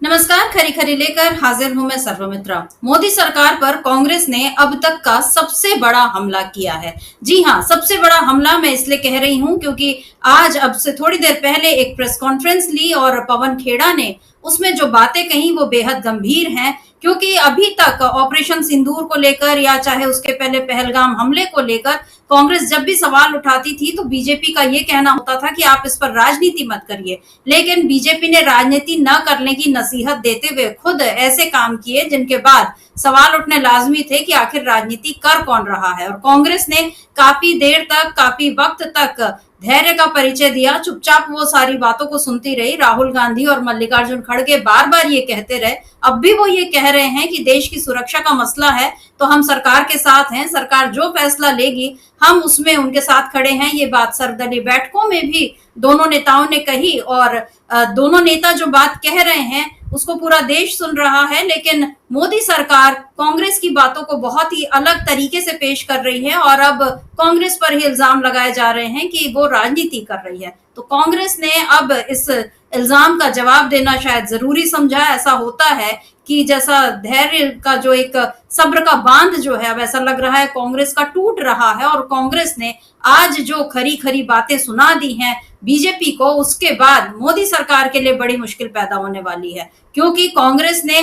नमस्कार। खरी खरी लेकर हाजिर हूं मैं सर्वमित्रा। मोदी सरकार पर कांग्रेस ने अब तक का सबसे बड़ा हमला किया है। जी हां, सबसे बड़ा हमला मैं इसलिए कह रही हूं क्योंकि आज अब से थोड़ी देर पहले एक प्रेस कॉन्फ्रेंस ली और पवन खेड़ा ने उसमें जो बातें कही वो बेहद गंभीर हैं। क्योंकि अभी तक ऑपरेशन सिंदूर को लेकर या चाहे उसके पहले पहलगाम हमले को लेकर कांग्रेस जब भी सवाल उठाती थी तो बीजेपी का ये कहना होता था कि आप इस पर राजनीति मत करिए। लेकिन बीजेपी ने राजनीति न करने की नसीहत देते हुए खुद ऐसे काम किए जिनके बाद सवाल उठने लाजमी थे कि आखिर राजनीति कर कौन रहा है। और कांग्रेस ने काफी देर तक, काफी वक्त तक धैर्य का परिचय दिया, चुपचाप वो सारी बातों को सुनती रही। राहुल गांधी और मल्लिकार्जुन खड़गे बार बार ये कहते रहे, अब भी वो ये कह रहे हैं कि देश की सुरक्षा का मसला है तो हम सरकार के साथ हैं, सरकार जो फैसला लेगी हम उसमें उनके साथ खड़े हैं। ये बात सर्वदलीय बैठकों में भी दोनों नेताओं ने कही और दोनों नेता जो बात कह रहे हैं उसको पूरा देश सुन रहा है। लेकिन मोदी सरकार कांग्रेस की बातों को बहुत ही अलग तरीके से पेश कर रही है और अब कांग्रेस पर ही इल्जाम लगाए जा रहे हैं कि वो राजनीति कर रही है। तो कांग्रेस ने अब इस इल्जाम का जवाब देना शायद जरूरी समझा। ऐसा होता है कि जैसा धैर्य का जो एक सब्र का बांध जो है अब ऐसा लग रहा है कांग्रेस का टूट रहा है। और कांग्रेस ने आज जो खरी खरी बातें सुना दी हैं बीजेपी को, उसके बाद मोदी सरकार के लिए बड़ी मुश्किल पैदा होने वाली है। क्योंकि कांग्रेस ने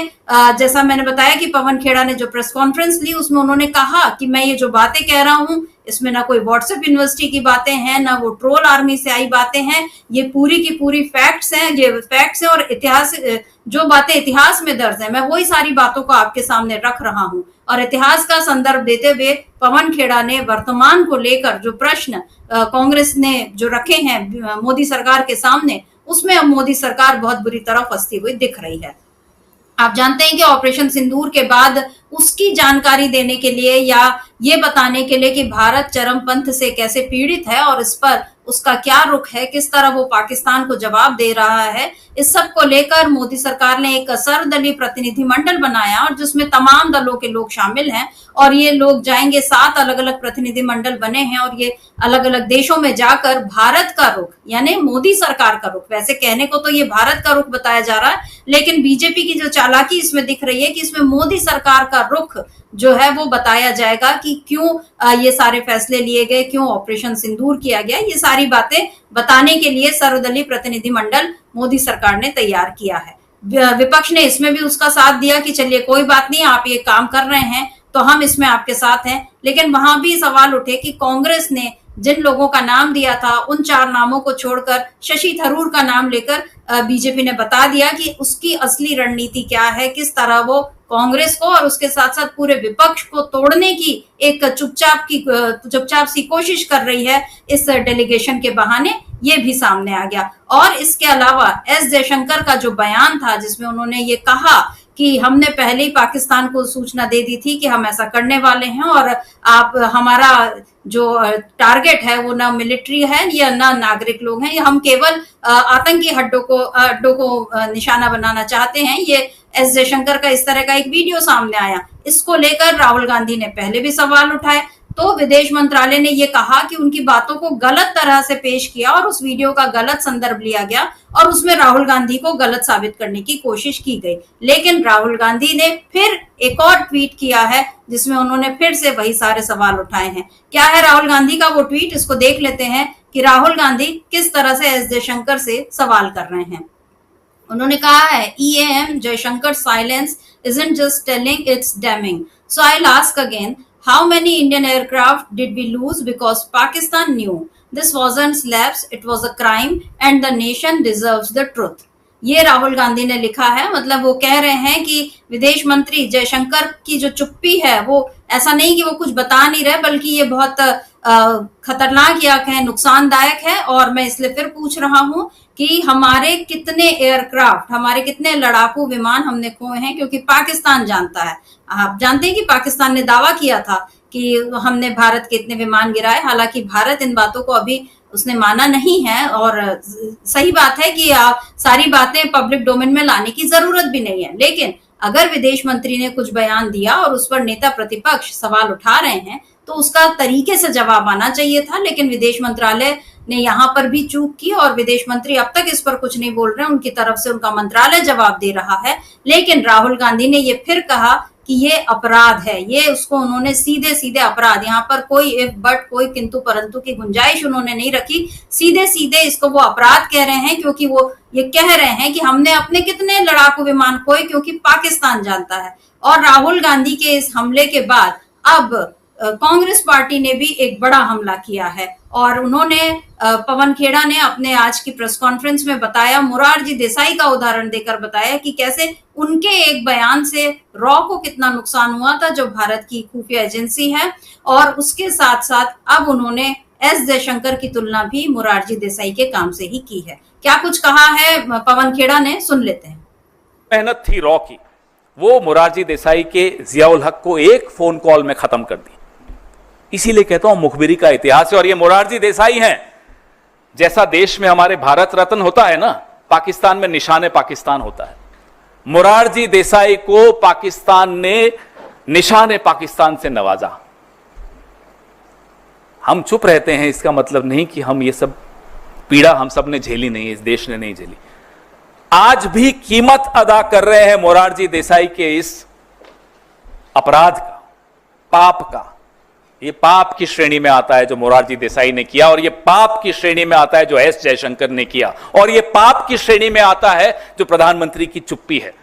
जैसा मैंने बताया कि पवन खेड़ा ने जो प्रेस कॉन्फ्रेंस ली उसमें उन्होंने कहा कि मैं ये जो बातें कह रहा हूं इसमें ना कोई व्हाट्सएप यूनिवर्सिटी की बातें हैं, ना वो ट्रोल आर्मी से आई बातें हैं, ये पूरी की पूरी फैक्ट्स हैं, ये फैक्ट्स हैं और इतिहास, जो बातें इतिहास में दर्ज है मैं वही सारी बातों को आपके सामने रख रहा हूं। और इतिहास का संदर्भ देते हुए पवन खेड़ा ने वर्तमान को लेकर जो प्रश्न कांग्रेस ने जो रखे हैं मोदी सरकार के सामने, उसमें अब मोदी सरकार बहुत बुरी तरह फंसती हुई दिख रही है। आप जानते हैं कि ऑपरेशन सिंदूर के बाद उसकी जानकारी देने के लिए या ये बताने के लिए कि भारत चरमपंथ से कैसे पीड़ित है और इस पर उसका क्या रुख है, किस तरह वो पाकिस्तान को जवाब दे रहा है, इस सब को लेकर मोदी सरकार ने एक सर्वदलीय प्रतिनिधिमंडल बनाया और जिसमें तमाम दलों के लोग शामिल हैं। और ये लोग जाएंगे, 7 अलग अलग प्रतिनिधिमंडल बने हैं और ये अलग अलग देशों में जाकर भारत का रुख यानी मोदी सरकार का रुख, वैसे कहने को तो ये भारत का रुख बताया जा रहा है लेकिन बीजेपी की जो चालाकी इसमें दिख रही है कि इसमें मोदी सरकार का रुख जो है वो बताया जाएगा कि क्यों ये सारे फैसले लिए गए, क्यों ऑपरेशन सिंदूर किया गया। ये सारी बातें बताने के लिए सर्वदलीय प्रतिनिधिमंडल मोदी सरकार ने तैयार किया है। विपक्ष ने इसमें भी उसका साथ दिया कि चलिए कोई बात नहीं, आप ये काम कर रहे हैं तो हम इसमें आपके साथ हैं। लेकिन वहां भी सवाल उठे कि कांग्रेस ने जिन लोगों का नाम दिया था उन 4 नामों को छोड़कर शशि थरूर का नाम लेकर बीजेपी ने बता दिया कि उसकी असली रणनीति क्या है, किस तरह वो कांग्रेस को और उसके साथ साथ पूरे विपक्ष को तोड़ने की एक चुपचाप सी कोशिश कर रही है इस डेलीगेशन के बहाने। ये भी सामने आ गया। और इसके अलावा एस जयशंकर का जो बयान था जिसमें उन्होंने ये कहा कि हमने पहले ही पाकिस्तान को सूचना दे दी थी कि हम ऐसा करने वाले हैं और आप हमारा जो टारगेट है वो ना मिलिट्री है या ना नागरिक लोग हैं, हम केवल आतंकी अड्डों को निशाना बनाना चाहते हैं। ये एस जयशंकर का इस तरह का एक वीडियो सामने आया। इसको लेकर राहुल गांधी ने पहले भी सवाल उठाए तो विदेश मंत्रालय ने यह कहा कि उनकी बातों को गलत तरह से पेश किया और उस वीडियो का गलत संदर्भ लिया गया और उसमें राहुल गांधी को गलत साबित करने की कोशिश की गई। लेकिन राहुल गांधी ने फिर एक और ट्वीट किया है जिसमें उन्होंने फिर से वही सारे सवाल उठाए हैं। क्या है राहुल गांधी का वो ट्वीट, इसको देख लेते हैं कि राहुल गांधी किस तरह से एस जयशंकर से सवाल कर रहे हैं। उन्होंने कहा है, EAM Jaishankar silence isn't just telling, it's damning. So I'll ask again, how many Indian aircraft did we lose because Pakistan knew this wasn't lapse, it was a crime and the nation deserves the truth. ये राहुल गांधी ने लिखा है। मतलब वो कह रहे हैं कि विदेश मंत्री जयशंकर की जो चुप्पी है वो ऐसा नहीं कि वो कुछ बता नहीं रहे बल्कि ये बहुत खतरनाक या कहें नुकसानदायक है। और मैं इसलिए फिर पूछ रहा हूं कि हमारे कितने एयरक्राफ्ट, हमारे कितने लड़ाकू विमान हमने खोए हैं, क्योंकि पाकिस्तान जानता है। आप जानते हैं कि पाकिस्तान ने दावा किया था कि हमने भारत के इतने विमान गिराए, हालांकि भारत इन बातों को अभी उसने माना नहीं है। और सही बात है कि सारी बातें पब्लिक डोमेन में लाने की जरूरत भी नहीं है, लेकिन अगर विदेश मंत्री ने कुछ बयान दिया और उस पर नेता प्रतिपक्ष सवाल उठा रहे हैं तो उसका तरीके से जवाब आना चाहिए था। लेकिन विदेश मंत्रालय ने यहाँ पर भी चूक की और विदेश मंत्री अब तक इस पर कुछ नहीं बोल रहे हैं। उनकी तरफ से उनका मंत्रालय जवाब दे रहा है, लेकिन राहुल गांधी ने ये फिर कहा कि ये अपराध है। ये उसको उन्होंने सीधे सीधे अपराध, यहाँ पर कोई इफ बट कोई किंतु परंतु की गुंजाइश उन्होंने नहीं रखी। सीधे सीधे इसको वो अपराध कह रहे हैं, क्योंकि वो ये कह रहे हैं कि हमने अपने कितने लड़ाकू विमान खोए, क्योंकि पाकिस्तान जानता है। और राहुल गांधी के इस हमले के बाद अब कांग्रेस पार्टी ने भी एक बड़ा हमला किया है और उन्होंने पवन खेड़ा ने अपने आज की प्रेस कॉन्फ्रेंस में बताया, मोरारजी देसाई का उदाहरण देकर बताया कि कैसे उनके एक बयान से रॉ को कितना नुकसान हुआ था, जो भारत की खुफिया एजेंसी है। और उसके साथ साथ अब उन्होंने एस जयशंकर की तुलना भी मोरारजी देसाई के काम से ही की है। क्या कुछ कहा है पवन खेड़ा ने, सुन लेते हैं। मेहनत थी रॉ की, वो मोरारजी देसाई के जियाउल हक को एक फोन कॉल में खत्म कर दी। इसीलिए कहता हूं मुखबिरी का इतिहास है। और ये मोरारजी देसाई हैं, जैसा देश में हमारे भारत रत्न होता है ना, पाकिस्तान में निशान पाकिस्तान होता है। मोरारजी देसाई को पाकिस्तान ने निशान पाकिस्तान से नवाजा। हम चुप रहते हैं, इसका मतलब नहीं कि हम ये सब पीड़ा हम सब ने झेली नहीं है, इस देश ने नहीं झेली। आज भी कीमत अदा कर रहे हैं मोरारजी देसाई के इस अपराध का, पाप का। ये पाप की श्रेणी में आता है जो मोरारजी देसाई ने किया, और ये पाप की श्रेणी में आता है जो एस जयशंकर ने किया, और ये पाप की श्रेणी में आता है जो प्रधानमंत्री की चुप्पी है,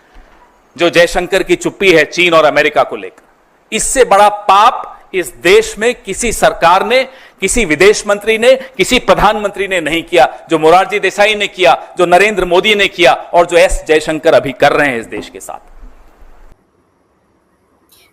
जो जयशंकर की चुप्पी है चीन और अमेरिका को लेकर। इससे बड़ा पाप इस देश में किसी सरकार ने, किसी विदेश मंत्री ने, किसी प्रधानमंत्री ने नहीं किया, जो मोरारजी देसाई ने किया, जो नरेंद्र मोदी ने किया और जो एस जयशंकर अभी कर रहे हैं इस देश के साथ।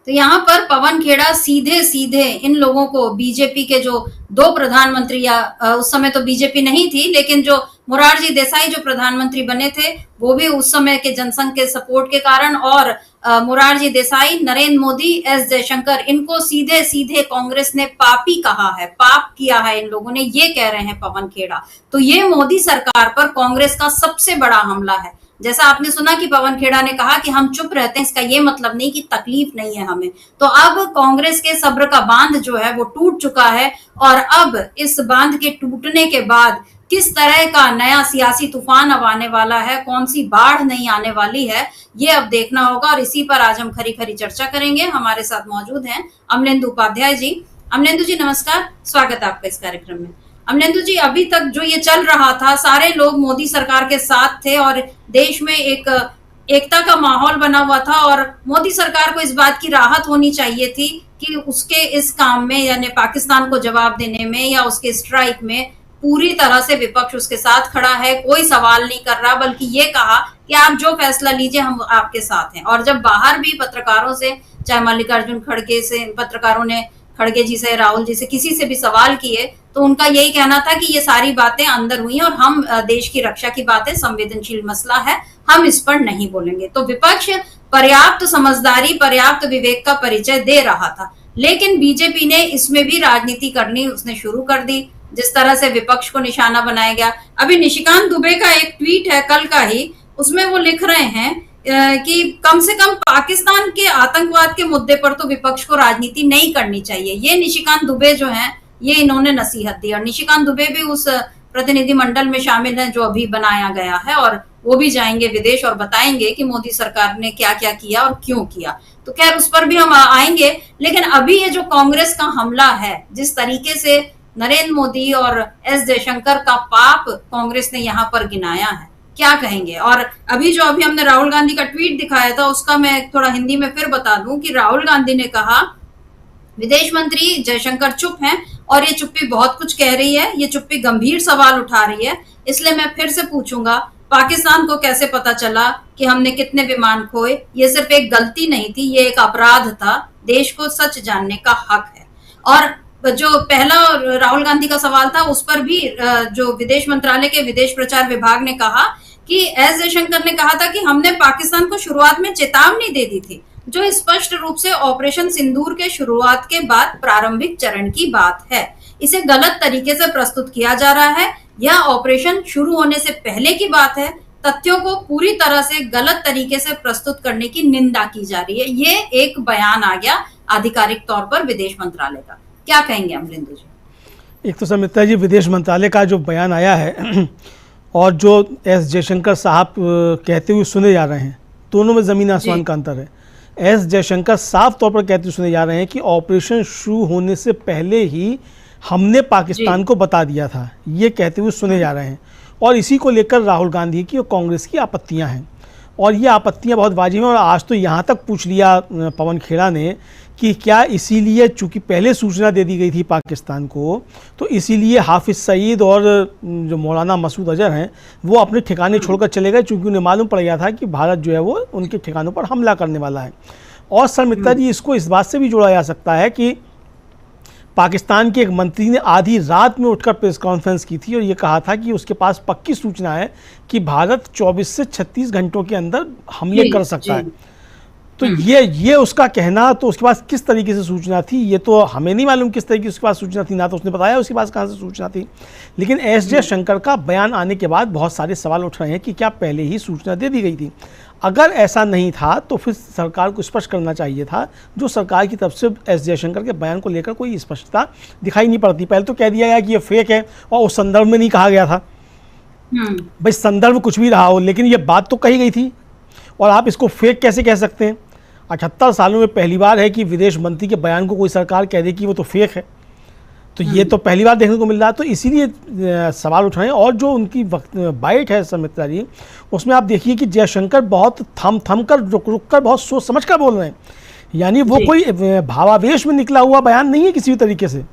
तो यहाँ पर पवन खेड़ा सीधे सीधे इन लोगों को, बीजेपी के जो दो प्रधानमंत्री, या उस समय तो बीजेपी नहीं थी, लेकिन जो मोरारजी देसाई जो प्रधानमंत्री बने थे वो भी उस समय के जनसंघ के सपोर्ट के कारण, और मोरारजी देसाई, नरेंद्र मोदी, एस जयशंकर, इनको सीधे सीधे कांग्रेस ने पापी कहा है, पाप किया है इन लोगों ने, ये कह रहे हैं पवन खेड़ा। तो ये मोदी सरकार पर कांग्रेस का सबसे बड़ा हमला है। जैसा आपने सुना कि पवन खेड़ा ने कहा कि हम चुप रहते हैं, इसका ये मतलब नहीं कि तकलीफ नहीं है हमें। तो अब कांग्रेस के सब्र का बांध जो है वो टूट चुका है, और अब इस बांध के टूटने के बाद किस तरह का नया सियासी तूफान अब आने वाला है, कौन सी बाढ़ नहीं आने वाली है, ये अब देखना होगा। और इसी पर आज हम खरी खरी चर्चा करेंगे। हमारे साथ मौजूद हैं अमलेंदु उपाध्याय जी। अमलेंदु जी नमस्कार, स्वागत है आपका इस कार्यक्रम में। अमलेंदु जी, अभी तक जो ये चल रहा था, सारे लोग मोदी सरकार के साथ थे और देश में एक एकता का माहौल बना हुआ था, और मोदी सरकार को इस बात की राहत होनी चाहिए थी कि उसके इस काम में, यानी पाकिस्तान को जवाब देने में या उसके स्ट्राइक में पूरी तरह से विपक्ष उसके साथ खड़ा है, कोई सवाल नहीं कर रहा, बल्कि ये कहा कि आप जो फैसला लीजिए हम आपके साथ हैं। और जब बाहर भी पत्रकारों से, चाहे मल्लिकार्जुन खड़गे से, पत्रकारों ने खड़गे जी से, राहुल जी से, किसी से भी सवाल किए, तो उनका यही कहना था कि ये सारी बातें अंदर हुई और हम देश की रक्षा की बातें, संवेदनशील मसला है, हम इस पर नहीं बोलेंगे। तो विपक्ष पर्याप्त समझदारी, पर्याप्त विवेक का परिचय दे रहा था, लेकिन बीजेपी ने इसमें भी राजनीति करनी उसने शुरू कर दी, जिस तरह से विपक्ष को निशाना बनाया गया। अभी निशिकांत दुबे का एक ट्वीट है कल का ही, उसमें वो लिख रहे हैं कि कम से कम पाकिस्तान के आतंकवाद के मुद्दे पर तो विपक्ष को राजनीति नहीं करनी चाहिए। ये निशिकांत दुबे जो हैं, ये इन्होंने नसीहत दी। और निशिकांत दुबे भी उस प्रतिनिधि मंडल में शामिल हैं जो अभी बनाया गया है, और वो भी जाएंगे विदेश और बताएंगे कि मोदी सरकार ने क्या क्या किया और क्यों किया। तो खैर उस पर भी हम आएंगे, लेकिन अभी ये जो कांग्रेस का हमला है, जिस तरीके से नरेंद्र मोदी और एस जयशंकर का पाप कांग्रेस ने यहाँ पर गिनाया है, क्या कहेंगे? और अभी हमने राहुल गांधी का ट्वीट दिखाया था, उसका मैं थोड़ा हिंदी में फिर बता दूं कि राहुल गांधी ने कहा, विदेश मंत्री जयशंकर चुप हैं और ये चुप्पी बहुत कुछ कह रही है, ये चुप्पी गंभीर सवाल उठा रही है, इसलिए मैं फिर से पूछूंगा, पाकिस्तान को कैसे पता चला कि हमने कितने विमान खोए? ये सिर्फ एक गलती नहीं थी, ये एक अपराध था, देश को सच जानने का हक है। और जो पहला राहुल गांधी का सवाल था, उस पर भी जो विदेश मंत्रालय के विदेश प्रचार विभाग ने कहा कि एस जयशंकर ने कहा था कि हमने पाकिस्तान को शुरुआत में चेतावनी दे दी थी, जो स्पष्ट रूप से ऑपरेशन सिंदूर के शुरुआत के बाद प्रारंभिक चरण की बात है। इसे गलत तरीके से प्रस्तुत किया जा रहा है, यह ऑपरेशन शुरू होने से पहले की बात है, तथ्यों को पूरी तरह से गलत तरीके से प्रस्तुत करने की निंदा की जा रही है। ये एक बयान आ गया आधिकारिक तौर पर विदेश मंत्रालय का, क्या कहेंगे अमरिंदर जी? एक तो समिता जी, विदेश मंत्रालय का जो बयान आया है और जो एस जयशंकर साहब कहते हुए सुने जा रहे हैं, दोनों में ज़मीन आसमान का अंतर है। एस जयशंकर साफ तौर पर कहते हुए सुने जा रहे हैं कि ऑपरेशन शुरू होने से पहले ही हमने पाकिस्तान को बता दिया था, ये कहते हुए सुने जा रहे हैं। और इसी को लेकर राहुल गांधी की और कांग्रेस की आपत्तियां हैं, और ये आपत्तियां बहुत वाजिब हैं। और आज तो यहाँ तक पूछ लिया पवन खेड़ा ने कि क्या इसीलिए, चूंकि पहले सूचना दे दी गई थी पाकिस्तान को, तो इसीलिए हाफिज़ सईद और जो मौलाना मसूद अजहर हैं वो अपने ठिकाने छोड़कर चले गए, चूंकि उन्हें मालूम पड़ गया था कि भारत जो है वो उनके ठिकानों पर हमला करने वाला है। और सर मित्रा जी, इसको इस बात से भी जोड़ा जा सकता है कि पाकिस्तान के एक मंत्री ने आधी रात में उठकर प्रेस कॉन्फ्रेंस की थी और ये कहा था कि उसके पास पक्की सूचना है कि भारत 24 से 36 घंटों के अंदर हमले कर सकता है। तो ये उसका कहना, तो उसके पास किस तरीके से सूचना थी ये तो हमें नहीं मालूम किस तरीके से उसके पास सूचना थी, ना तो उसने बताया उसके पास कहाँ से सूचना थी। लेकिन एस जयशंकर का बयान आने के बाद बहुत सारे सवाल उठ रहे हैं कि क्या पहले ही सूचना दे दी गई थी। अगर ऐसा नहीं था तो फिर सरकार को स्पष्ट करना चाहिए था, जो सरकार की तरफ से एस जयशंकर के बयान को लेकर कोई स्पष्टता दिखाई नहीं पड़ती। पहले तो कह दिया गया कि ये फेक है और उस संदर्भ में नहीं कहा गया था। भाई संदर्भ कुछ भी रहा हो, लेकिन ये बात तो कही गई थी और आप इसको फेक कैसे कह सकते हैं? 78 सालों में पहली बार है कि विदेश मंत्री के बयान को कोई सरकार कह दे कि वो तो फेक है, तो ये तो पहली बार देखने को मिल रहा है। तो इसीलिए सवाल उठ रहे हैं। और जो उनकी बाइट है सुमित्रा जी, उसमें आप देखिए कि जयशंकर बहुत थम कर रुक कर बहुत सोच समझ कर बोल रहे हैं, यानी वो कोई भावावेश में निकला हुआ बयान नहीं है किसी भी तरीके से।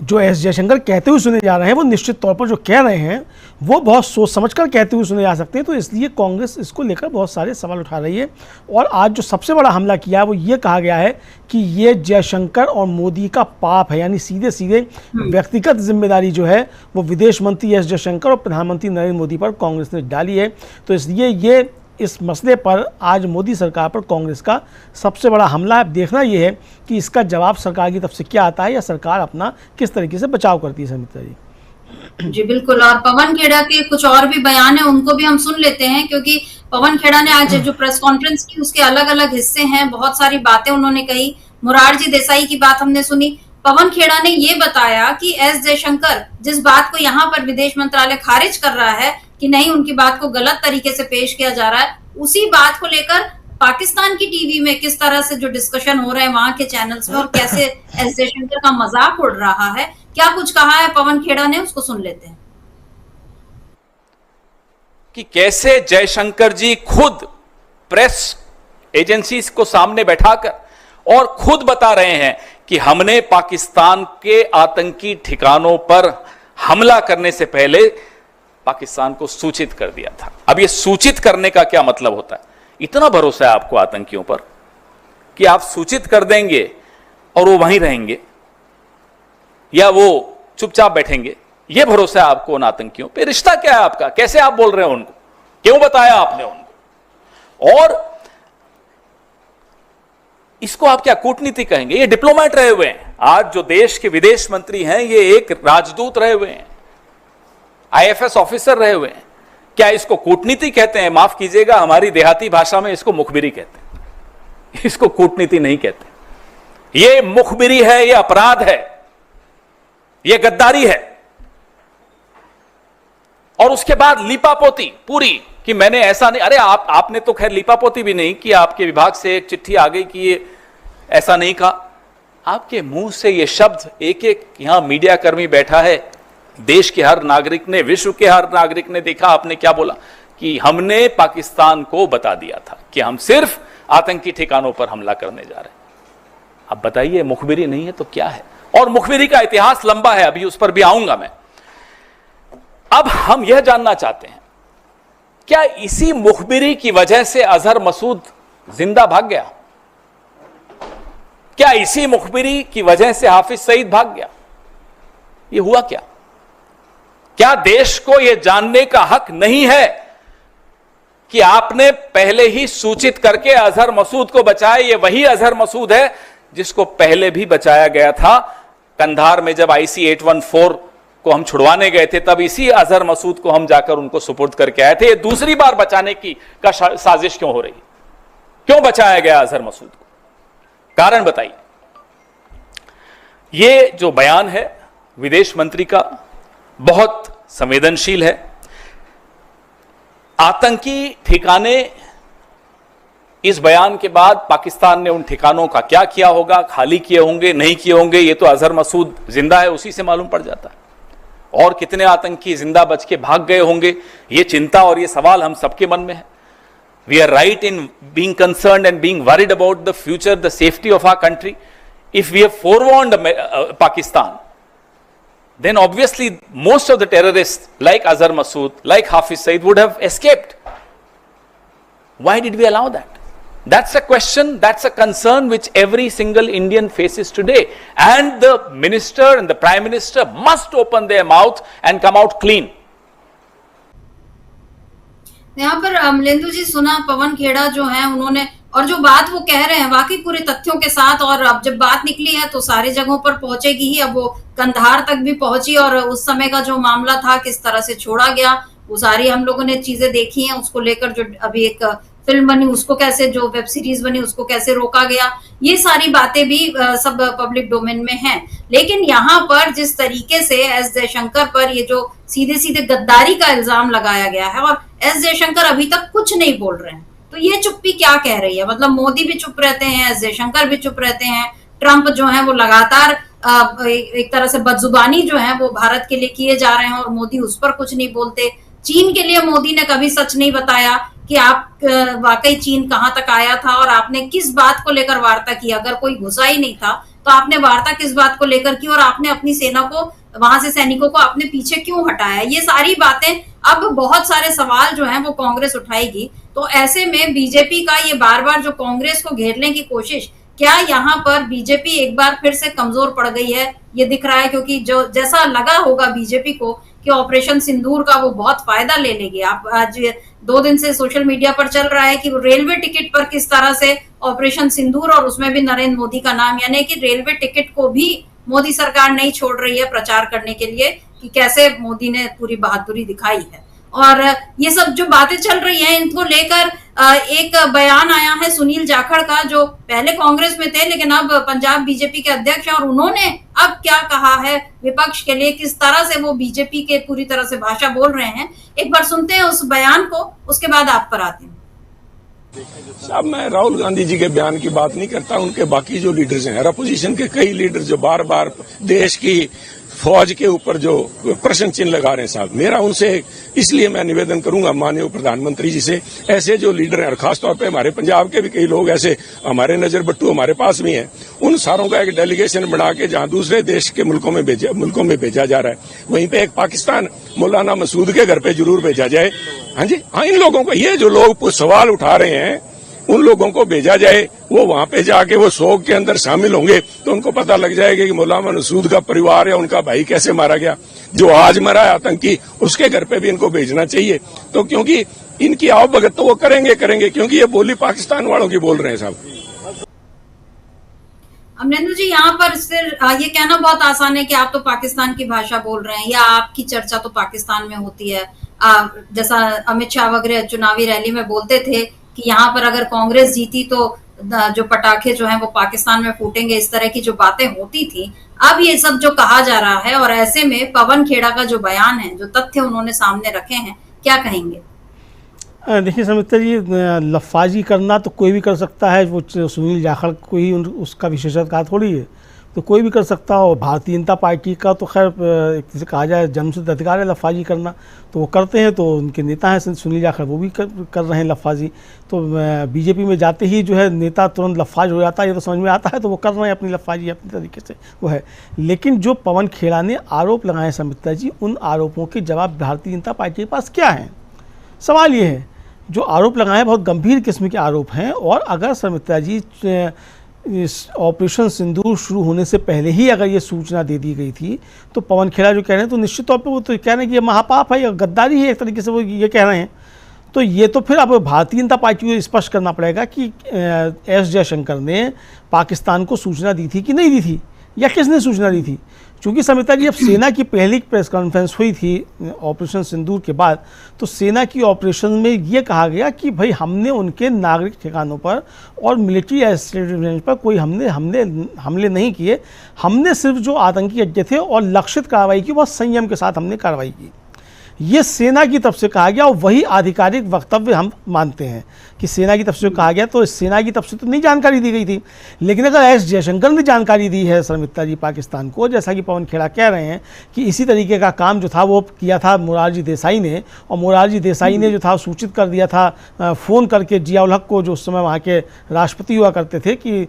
जो एस जयशंकर कहते हुए सुने जा रहे हैं वो निश्चित तौर पर जो कह रहे हैं वो बहुत सोच समझकर कहते हुए सुने जा सकते हैं। तो इसलिए कांग्रेस इसको लेकर बहुत सारे सवाल उठा रही है। और आज जो सबसे बड़ा हमला किया है वो ये कहा गया है कि ये जयशंकर और मोदी का पाप है, यानी सीधे सीधे व्यक्तिगत जिम्मेदारी जो है वो विदेश मंत्री एस जयशंकर और प्रधानमंत्री नरेंद्र मोदी पर कांग्रेस ने डाली है। तो इसलिए ये इस मसले पर आज मोदी सरकार पर कांग्रेस का सबसे बड़ा हमला है। देखना यह है कि इसका जवाब सरकार की तरफ से क्या आता है, या सरकार अपना किस तरीके से बचाव करती है। समिता जी जी बिल्कुल। और पवन खेड़ा के कुछ और भी बयान है, उनको भी हम सुन लेते हैं, क्योंकि पवन खेड़ा ने आज जो प्रेस कॉन्फ्रेंस की उसके अलग अलग हिस्से हैं, बहुत सारी बातें उन्होंने कही। मोरारजी देसाई की बात हमने सुनी। पवन खेड़ा ने ये बताया कि एस जयशंकर जिस बात को यहाँ पर विदेश मंत्रालय खारिज कर रहा है कि नहीं, उनकी बात को गलत तरीके से पेश किया जा रहा है, उसी बात को लेकर पाकिस्तान की टीवी में किस तरह से जो डिस्कशन हो रहा है वहां के चैनल्स में, और कैसे एस जयशंकर का मजाक उड़ रहा है, क्या कुछ कहा है पवन खेड़ा ने, उसको सुन लेते हैं। कि कैसे जयशंकर जी खुद प्रेस एजेंसीज को सामने बैठाकर और खुद बता रहे हैं कि हमने पाकिस्तान के आतंकी ठिकानों पर हमला करने से पहले पाकिस्तान को सूचित कर दिया था। अब यह सूचित करने का क्या मतलब होता है? इतना भरोसा है आपको आतंकियों पर कि आप सूचित कर देंगे और वो वहीं रहेंगे या वो चुपचाप बैठेंगे? यह भरोसा है आपको उन आतंकियों पे? रिश्ता क्या है आपका? कैसे आप बोल रहे हो उनको? क्यों बताया आपने उनको? और इसको आप क्या कूटनीति कहेंगे? ये डिप्लोमेट रहे हुए हैं। आज जो देश के विदेश मंत्री हैं ये एक राजदूत रहे हुए हैं, आईएफएस ऑफिसर रहे हुए हैं। क्या इसको कूटनीति कहते हैं? माफ कीजिएगा, हमारी देहाती भाषा में इसको मुखबिरी कहते हैं, इसको कूटनीति नहीं कहते। ये मुखबिरी है, ये अपराध है, ये गद्दारी है। और उसके बाद लीपापोती पूरी कि मैंने ऐसा नहीं। अरे आपने तो खैर लीपापोती भी नहीं कि आपके विभाग से एक चिट्ठी आ गई कि ये ऐसा नहीं कहा। आपके मुंह से ये शब्द एक एक यहां मीडिया कर्मी बैठा है, देश के हर नागरिक ने, विश्व के हर नागरिक ने देखा आपने क्या बोला कि हमने पाकिस्तान को बता दिया था कि हम सिर्फ आतंकी ठिकानों पर हमला करने जा रहे हैं। अब बताइए, मुखबिरी नहीं है तो क्या है? और मुखबिरी का इतिहास लंबा है, अभी उस पर भी आऊंगा मैं। अब हम यह जानना चाहते हैं, क्या इसी मुखबिरी की वजह से अजहर मसूद जिंदा भाग गया? क्या इसी मुखबिरी की वजह से हाफिज सईद भाग गया? यह हुआ क्या? क्या देश को यह जानने का हक नहीं है कि आपने पहले ही सूचित करके अजहर मसूद को बचाया? ये वही अजहर मसूद है जिसको पहले भी बचाया गया था। कंधार में जब IC 814 को हम छुड़वाने गए थे, तब इसी अजहर मसूद को हम जाकर उनको सुपुर्द करके आए थे। ये दूसरी बार बचाने की साजिश क्यों हो रही? क्यों बचाया गया अजहर मसूद को? कारण बताइए। ये जो बयान है विदेश मंत्री का बहुत संवेदनशील है। आतंकी ठिकाने, इस बयान के बाद पाकिस्तान ने उन ठिकानों का क्या किया होगा, खाली किए होंगे, नहीं किए होंगे, ये तो अजहर मसूद जिंदा है उसी से मालूम पड़ जाता है। और कितने आतंकी जिंदा बच के भाग गए होंगे, ये चिंता और ये सवाल हम सबके मन में है। We are right in being concerned and being worried about the future, the safety of our country. If we have forewarned Pakistan, then obviously most of the terrorists like Azhar Masood, like Hafiz Saeed would have escaped. Why did we allow that? That's a question, that's a concern which every single Indian faces today. And the minister and the prime minister must open their mouth and come out clean. यहाँ पर अमलेंदु जी, सुना पवन खेड़ा जो है उन्होंने, और जो बात वो कह रहे हैं वाकई पूरे तथ्यों के साथ, और अब जब बात निकली है तो सारी जगहों पर पहुंचेगी ही। अब वो कंधार तक भी पहुंची और उस समय का जो मामला था, किस तरह से छोड़ा गया, वो सारी हम लोगों ने चीजें देखी हैं। उसको लेकर जो अभी एक फिल्म बनी, उसको कैसे, जो वेब सीरीज बनी, उसको कैसे रोका गया, ये सारी बातें भी सब पब्लिक डोमेन में हैं। लेकिन यहाँ पर जिस तरीके से एस जयशंकर पर ये जो सीधे सीधे गद्दारी का इल्जाम लगाया गया है, और एस जयशंकर अभी तक कुछ नहीं बोल रहे हैं, तो ये चुप्पी क्या कह रही है? मतलब मोदी भी चुप रहते हैं, एस जयशंकर भी चुप रहते हैं, ट्रंप जो है वो लगातार एक तरह से बदजुबानी जो है वो भारत के लिए किए जा रहे हैं, और मोदी उस पर कुछ नहीं बोलते। चीन के लिए मोदी ने कभी सच नहीं बताया कि आप वाकई चीन कहां तक आया था और आपने किस बात को लेकर वार्ता की। अगर कोई घुसा ही नहीं था तो आपने वार्ता किस बात को लेकर की, और आपने अपनी सेना को, वहां से सैनिकों को आपने पीछे क्यों हटाया? ये सारी बातें, अब बहुत सारे सवाल जो हैं वो कांग्रेस उठाएगी। तो ऐसे में बीजेपी का ये बार बार जो कांग्रेस को घेरने की कोशिश, क्या यहाँ पर बीजेपी एक बार फिर से कमजोर पड़ गई है? ये दिख रहा है, क्योंकि जो जैसा लगा होगा बीजेपी को कि ऑपरेशन सिंदूर का वो बहुत फायदा ले लेगी। आप आज 2 दिन से सोशल मीडिया पर चल रहा है कि रेलवे टिकट पर किस तरह से ऑपरेशन सिंदूर, और उसमें भी नरेंद्र मोदी का नाम, यानी कि रेलवे टिकट को भी मोदी सरकार नहीं छोड़ रही है प्रचार करने के लिए कि कैसे मोदी ने पूरी बहादुरी दिखाई है। और ये सब जो बातें चल रही हैं, इनको लेकर एक बयान आया है सुनील जाखड़ का, जो पहले कांग्रेस में थे लेकिन अब पंजाब बीजेपी के अध्यक्ष हैं, और उन्होंने अब क्या कहा है विपक्ष के लिए, किस तरह से वो बीजेपी के पूरी तरह से भाषा बोल रहे हैं। एक बार सुनते हैं उस बयान को, उसके बाद आप पर आते हैं। साहब, मैं राहुल गांधी जी के बयान की बात नहीं करता, उनके बाकी जो लीडर्स हैं, अपोजिशन के कई लीडर जो बार बार देश की फौज के ऊपर जो प्रश्न चिन्ह लगा रहे हैं, साहब मेरा उनसे इसलिए मैं निवेदन करूंगा माननीय प्रधानमंत्री जी से, ऐसे जो लीडर हैं और खासतौर पे हमारे पंजाब के भी कई लोग ऐसे, हमारे नजर बट्टू हमारे पास भी हैं, उन सारों का एक डेलीगेशन बना के जहां दूसरे देश के मुल्कों में भेजा जा रहा है, वहीं पे एक पाकिस्तान मौलाना मसूद के घर पे जरूर भेजा जाए। हाँ जी, हाँ, इन लोगों को, ये जो लोग सवाल उठा रहे हैं, उन लोगों को भेजा जाए, वो वहां पे जाके वो शोक के अंदर शामिल होंगे तो उनको पता लग जाएगा कि मौलाना मसूद का परिवार या उनका भाई कैसे मारा गया। जो आज मरा है आतंकी, उसके घर पे भी इनको भेजना चाहिए। तो क्योंकि इनकी आवभगत तो वो करेंगे, क्योंकि ये बोली पाकिस्तान वालों की बोल रहे हैं। साहब अमरेंद्र जी, यहाँ पर सिर्फ ये कहना बहुत आसान है कि आप तो पाकिस्तान की भाषा बोल रहे हैं, या आपकी चर्चा तो पाकिस्तान में होती है। जैसा अमित शाह वगैरह चुनावी रैली में बोलते थे कि यहाँ पर अगर कांग्रेस जीती तो जो पटाखे जो हैं वो पाकिस्तान में फूटेंगे, इस तरह की जो बातें होती थी। अब ये सब जो कहा जा रहा है, और ऐसे में पवन खेड़ा का जो बयान है, जो तथ्य उन्होंने सामने रखे हैं, क्या कहेंगे? देखिए समिता जी, लफाजी करना तो कोई भी कर सकता है, वो सुनील जाखड़ को ही उसका विशेषाधिकार थोड़ी है, तो कोई भी कर सकता हो। भारतीय जनता पार्टी का तो खैर एक कहा जाए जन्मसिद्ध अधिकार है लफाजी करना, तो वो करते हैं, तो उनके नेता हैं सुनील जाखड़, वो भी कर रहे हैं लफाजी। तो बीजेपी में जाते ही जो है नेता तुरंत लफाज हो जाता है, ये तो समझ में आता है, तो वो कर रहे हैं अपनी लफाजी अपनी तरीके से, वो है। लेकिन जो पवन खेड़ा ने आरोप लगाए समिता जी, उन आरोपों के जवाब भारतीय जनता पार्टी के पास क्या है? सवाल ये है, जो आरोप लगाए बहुत गंभीर किस्म के आरोप हैं, और अगर समिता जी इस ऑपरेशन सिंदूर शुरू होने से पहले ही अगर ये सूचना दे दी गई थी, तो पवन खेड़ा जो कह रहे हैं, तो निश्चित तौर पे वो तो कह रहे हैं कि ये महापाप है या गद्दारी है, एक तरीके से वो ये कह रहे हैं। तो ये तो फिर अब भारतीय जनता पार्टी को स्पष्ट करना पड़ेगा कि एस जयशंकर ने पाकिस्तान को सूचना दी थी कि नहीं दी थी, या किसने सूचना दी थी। क्योंकि समिता जी, अब सेना की पहली प्रेस कॉन्फ्रेंस हुई थी ऑपरेशन सिंदूर के बाद, तो सेना की ऑपरेशन में ये कहा गया कि भाई हमने उनके नागरिक ठिकानों पर और मिलिट्री एस्टेब्लिशमेंट पर कोई हमले नहीं किए, हमने सिर्फ जो आतंकी अड्डे थे और लक्षित कार्रवाई की, बहुत संयम के साथ हमने कार्रवाई की। ये सेना की तरफ से कहा गया और वही आधिकारिक वक्तव्य हम मानते हैं कि सेना की तरफ से कहा गया। तो सेना की तरफ से तो नहीं जानकारी दी गई थी, लेकिन अगर एस जयशंकर ने जानकारी दी है शर्मिष्ठा जी पाकिस्तान को, जैसा कि पवन खेड़ा कह रहे हैं कि इसी तरीके का काम जो था वो किया था मोरारजी देसाई ने, और मोरारजी देसाई ने जो था सूचित कर दिया था फ़ोन करके जिया उल हक को, जो उस समय वहाँ के राष्ट्रपति हुआ करते थे, कि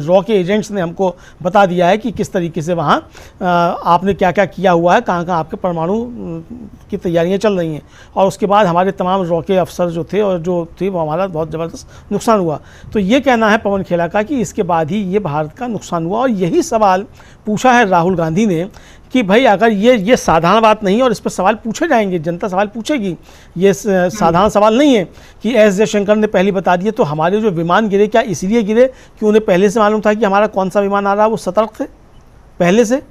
रॉ के एजेंट्स ने हमको बता दिया है कि किस तरीके से वहाँ आपने क्या क्या किया हुआ है, कहाँ कहाँ आपके परमाणु की तैयारियां चल रही हैं, और उसके बाद हमारे तमाम रॉ के अफसर जो थे और जो थे वो हमारा बहुत ज़बरदस्त नुकसान हुआ। तो ये कहना है पवन खेड़ा का कि इसके बाद ही ये भारत का नुकसान हुआ। और यही सवाल पूछा है राहुल गांधी ने कि भाई अगर ये साधारण बात नहीं है और इस पर सवाल पूछे जाएंगे, जनता सवाल पूछेगी, ये साधारण सवाल नहीं है कि एस जयशंकर ने पहले बता दिए, तो हमारे जो विमान गिरे क्या इसलिए गिरे कि उन्हें पहले से मालूम था कि हमारा कौन सा विमान आ रहा है, वो सतर्क थे पहले से?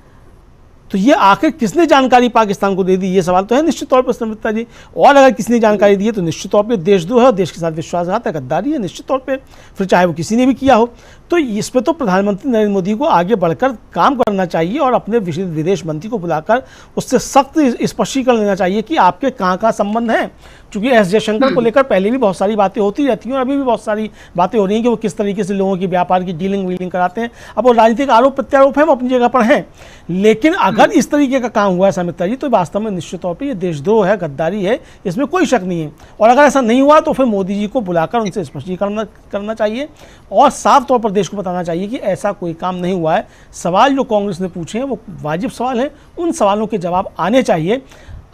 तो ये आखिर किसने जानकारी पाकिस्तान को दे दी, ये सवाल तो है निश्चित तौर पर शर्मिष्ठा जी। और अगर किसी ने जानकारी दी है तो निश्चित तौर पर देशद्रोह है और देश के साथ विश्वासघात है, गद्दारी है निश्चित तौर पे, फिर चाहे वो किसी ने भी किया हो। तो इस पर तो प्रधानमंत्री नरेंद्र मोदी को आगे बढ़कर काम करना चाहिए और अपने विदेश मंत्री को बुलाकर उससे सख्त स्पष्टीकरण लेना चाहिए कि आपके कहाँ कहाँ संबंध हैं। क्योंकि एस जयशंकर को लेकर पहले भी बहुत सारी बातें होती रहती हैं और अभी भी बहुत सारी बातें हो रही हैं कि वो किस तरीके से लोगों की व्यापार की डीलिंग वीलिंग कराते हैं। अब वो राजनीतिक आरोप प्रत्यारोप हैं, वो अपनी जगह पर हैं, लेकिन अगर इस तरीके का काम हुआ है शर्मिष्ठा जी, तो वास्तव में निश्चित तौर पर ये देशद्रोह है, गद्दारी है, इसमें कोई शक नहीं है। और अगर ऐसा नहीं हुआ तो फिर मोदी जी को बुलाकर उनसे स्पष्टीकरण करना चाहिए और साफ तौर पर देश को बताना चाहिए कि ऐसा कोई काम नहीं हुआ है। सवाल जो कांग्रेस ने पूछे हैं वो वाजिब सवाल है, उन सवालों के जवाब आने चाहिए।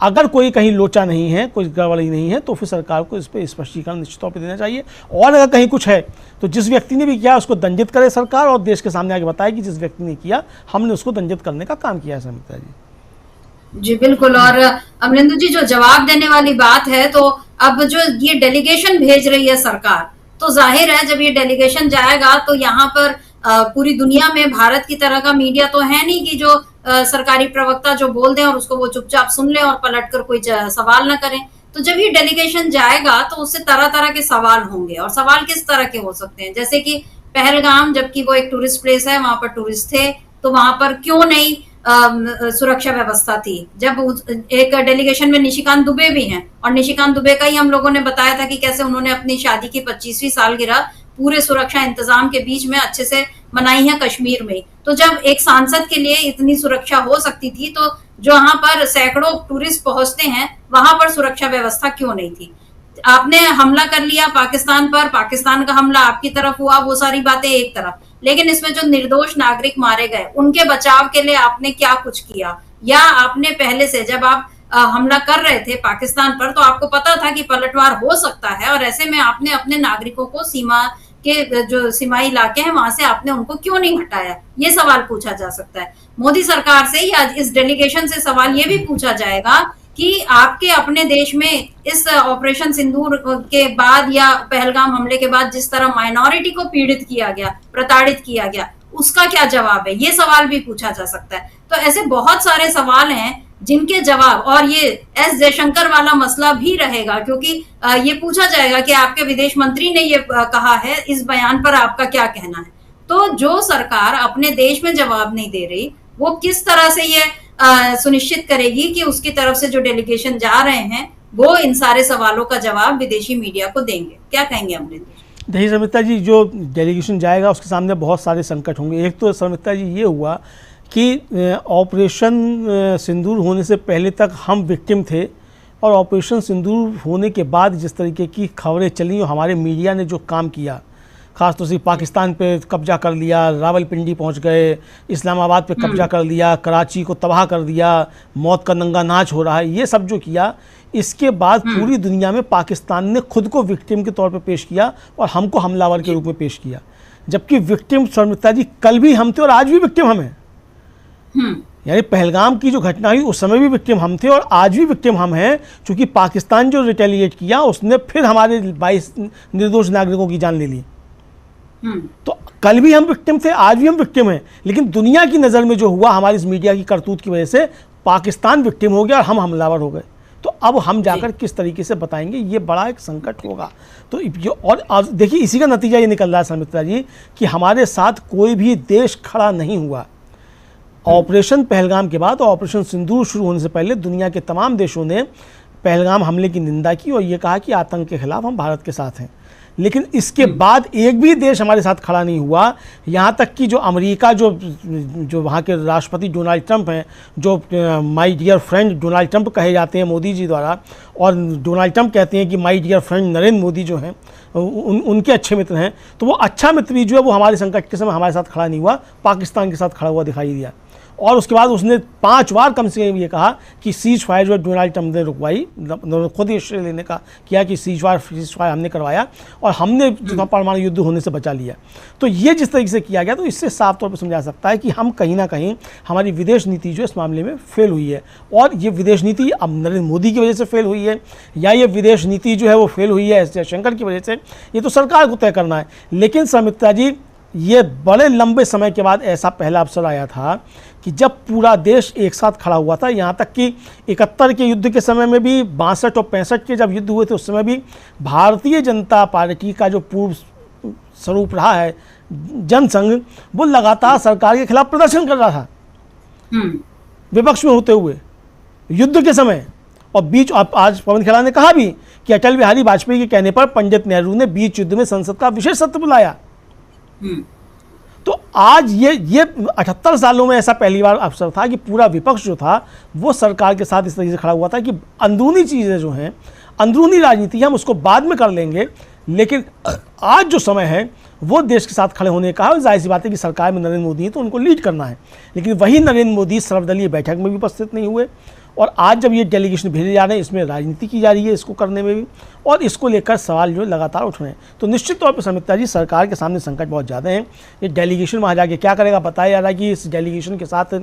अगर कोई कहीं लोचा नहीं है, कोई गड़बड़ी नहीं है, तो फिर सरकार को इस पर स्पष्टीकरण निश्चित तौर पर देना चाहिए। और अगर कहीं कुछ है तो जिस व्यक्ति ने भी किया उसको दंडित करे सरकार और देश के सामने आगे बताए कि जिस व्यक्ति ने किया हमने उसको दंडित करने का काम किया है। शर्मिष्ठा जी जी बिल्कुल। और अमरिंदर जी, जो जवाब देने वाली बात है, तो अब जो ये डेलीगेशन भेज रही है सरकार, तो जाहिर है जब ये डेलीगेशन जाएगा तो यहाँ पर पूरी दुनिया में भारत की तरह का मीडिया तो है नहीं कि जो सरकारी प्रवक्ता जो बोल दें और उसको वो चुपचाप सुन ले और पलटकर कोई सवाल ना करें। तो जब ये डेलीगेशन जाएगा तो उससे तरह तरह के सवाल होंगे, और सवाल किस तरह के हो सकते हैं, जैसे कि पहलगाम, जबकि वो एक टूरिस्ट प्लेस है, वहां पर टूरिस्ट थे, तो वहां पर क्यों नहीं सुरक्षा व्यवस्था थी। जब एक डेलीगेशन में निशिकांत दुबे भी हैं, और निशिकांत दुबे का ही हम लोगों ने बताया था कि कैसे उन्होंने अपनी शादी की 25वीं सालगिरह पूरे सुरक्षा इंतजाम के बीच में अच्छे से मनाई है कश्मीर में। तो जब एक सांसद के लिए इतनी सुरक्षा हो सकती थी, तो जहां पर सैकड़ों टूरिस्ट पहुंचते हैं वहां पर सुरक्षा व्यवस्था क्यों नहीं थी। आपने हमला कर लिया पाकिस्तान पर, पाकिस्तान का हमला आपकी तरफ हुआ, वो सारी बातें एक तरफ, लेकिन इसमें जो निर्दोष नागरिक मारे गए उनके बचाव के लिए आपने क्या कुछ किया, या आपने पहले से जब आप हमला कर रहे थे पाकिस्तान पर तो आपको पता था कि पलटवार हो सकता है, और ऐसे में आपने अपने नागरिकों को सीमा के जो सीमाई इलाके हैं वहां से आपने उनको क्यों नहीं हटाया, ये सवाल पूछा जा सकता है मोदी सरकार से। या इस डेलीगेशन से सवाल ये भी पूछा जाएगा कि आपके अपने देश में इस ऑपरेशन सिंदूर के बाद या पहलगाम हमले के बाद जिस तरह माइनॉरिटी को पीड़ित किया गया, प्रताड़ित किया गया, उसका क्या जवाब है, ये सवाल भी पूछा जा सकता है। तो ऐसे बहुत सारे सवाल हैं जिनके जवाब, और ये एस जयशंकर वाला मसला भी रहेगा, क्योंकि ये पूछा जाएगा कि आपके विदेश मंत्री ने ये कहा है, इस बयान पर आपका क्या कहना है। तो जो सरकार अपने देश में जवाब नहीं दे रही, वो किस तरह से ये सुनिश्चित करेगी कि उसकी तरफ से जो डेलीगेशन जा रहे हैं वो इन सारे सवालों का जवाब विदेशी मीडिया को देंगे। क्या कहेंगे अमरिंदर? देखिए शर्मिष्ठा जी, जो डेलीगेशन जाएगा उसके सामने बहुत सारे संकट होंगे। एक तो शर्मिष्ठा जी ये हुआ कि ऑपरेशन सिंदूर होने से पहले तक हम विक्टिम थे, और ऑपरेशन सिंदूर होने के बाद जिस तरीके की खबरें चली और हमारे मीडिया ने जो काम किया, ख़ासतौर से पाकिस्तान पे कब्जा कर लिया, रावलपिंडी पहुंच गए, इस्लामाबाद पे कब्जा कर लिया, कराची को तबाह कर दिया, मौत का नंगा नाच हो रहा है, ये सब जो किया, इसके बाद पूरी दुनिया में पाकिस्तान ने खुद को विक्टिम के तौर पे पेश किया और हमको हमलावर के रूप में पेश किया। जबकि विक्टिम शर्मिष्ठा जी कल भी हम थे और आज भी विक्टिम हम हैं। यानी पहलगाम की जो घटना हुई उस समय भी विक्टिम हम थे और आज भी विक्टिम हम हैं, क्योंकि पाकिस्तान जो रिटेलिएट किया उसने फिर हमारे 22 निर्दोष नागरिकों की जान ले ली। तो कल भी हम विक्टिम थे, आज भी हम विक्टिम हैं, लेकिन दुनिया की नज़र में जो हुआ हमारी इस मीडिया की करतूत की वजह से पाकिस्तान विक्टिम हो गया और हम हमलावर हो गए। तो अब हम जाकर किस तरीके से बताएंगे, ये बड़ा एक संकट होगा। तो और देखिए इसी का नतीजा ये निकल रहा है समित्रा जी कि हमारे साथ कोई भी देश खड़ा नहीं हुआ। ऑपरेशन पहलगाम के बाद और ऑपरेशन सिंदूर शुरू होने से पहले दुनिया के तमाम देशों ने पहलगाम हमले की निंदा की और ये कहा कि आतंक के खिलाफ हम भारत के साथ हैं, लेकिन इसके बाद एक भी देश हमारे साथ खड़ा नहीं हुआ। यहाँ तक कि जो अमेरिका जो वहाँ के राष्ट्रपति डोनाल्ड ट्रंप हैं, जो my dear friend Donald Trump कहे जाते हैं मोदी जी द्वारा, और डोनाल्ड ट्रंप कहते हैं कि my dear friend Narendra Modi जो हैं उनके अच्छे मित्र हैं, तो वो अच्छा मित्र भी जो है वो हमारे संकट के समय हमारे साथ खड़ा नहीं हुआ, पाकिस्तान के साथ खड़ा हुआ दिखाई दिया। और उसके बाद उसने 5 बार कम से कम ये कहा कि सीज फायर जो डोनाल्ड ट्रंप ने रुकवाई, खुद ही श्रेय लेने का किया कि सीज फायर हमने करवाया और हमने परमाणु युद्ध होने से बचा लिया। तो ये जिस तरीके से किया गया, तो इससे साफ तौर पर समझा सकता है कि हम कहीं ना कहीं हमारी विदेश नीति जो इस मामले में फेल हुई है। और ये विदेश नीति अब नरेंद्र मोदी की वजह से फेल हुई है या ये विदेश नीति जो है वो फेल हुई है एस जयशंकर की वजह से, ये तो सरकार को तय करना है। लेकिन समित्रा जी, ये बड़े लंबे समय के बाद ऐसा पहला अवसर आया था कि जब पूरा देश एक साथ खड़ा हुआ था। यहाँ तक कि 71 के युद्ध के समय में भी, 62 और 65 के जब युद्ध हुए थे उस समय भी भारतीय जनता पार्टी का जो पूर्व स्वरूप रहा है जनसंघ, वो लगातार सरकार के खिलाफ प्रदर्शन कर रहा था विपक्ष में होते हुए युद्ध के समय। और बीच आज पवन खेड़ा ने कहा भी कि अटल बिहारी वाजपेयी के कहने पर पंडित नेहरू ने बीच युद्ध में संसद का विशेष सत्र बुलाया। तो आज ये 78 सालों में ऐसा पहली बार अवसर था कि पूरा विपक्ष जो था वो सरकार के साथ इस तरीके से खड़ा हुआ था कि अंदरूनी चीज़ें जो हैं, अंदरूनी राजनीति हम उसको बाद में कर लेंगे, लेकिन आज जो समय है वो देश के साथ खड़े होने का है। जाहिर सी बात है कि सरकार में नरेंद्र मोदी है तो उनको लीड करना है, लेकिन वही नरेंद्र मोदी सर्वदलीय बैठक में भी उपस्थित नहीं हुए। और आज जब ये डेलीगेशन भेजे जा रहे हैं, इसमें राजनीति की जा रही है इसको करने में भी, और इसको लेकर सवाल जो लगातार उठ रहे हैं। तो निश्चित तौर पर समित्रा जी, सरकार के सामने संकट बहुत ज़्यादा हैं। ये डेलीगेशन वहाँ जाके क्या करेगा, बताया जा रहा है कि इस डेलीगेशन के साथ